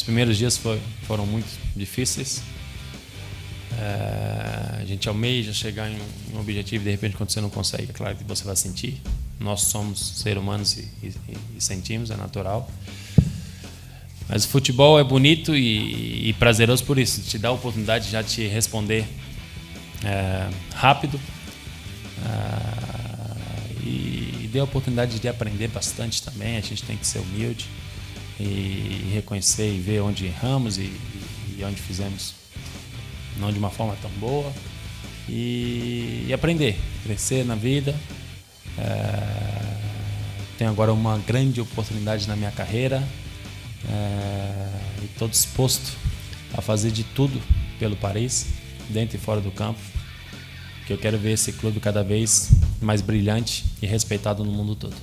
primeiros dias foram muito difíceis. A gente almeja chegar em um objetivo e de repente quando você não consegue, é claro que você vai sentir. Nós somos seres humanos e sentimos, é natural. Mas o futebol é bonito e prazeroso por isso, te dá a oportunidade de já te responder rápido e dê a oportunidade de aprender bastante também. A gente tem que ser humilde e reconhecer e ver onde erramos e onde fizemos não de uma forma tão boa e aprender, crescer na vida. Tenho agora uma grande oportunidade na minha carreira e estou disposto a fazer de tudo pelo Paris, dentro e fora do campo, que eu quero ver esse clube cada vez mais brilhante e respeitado no mundo todo.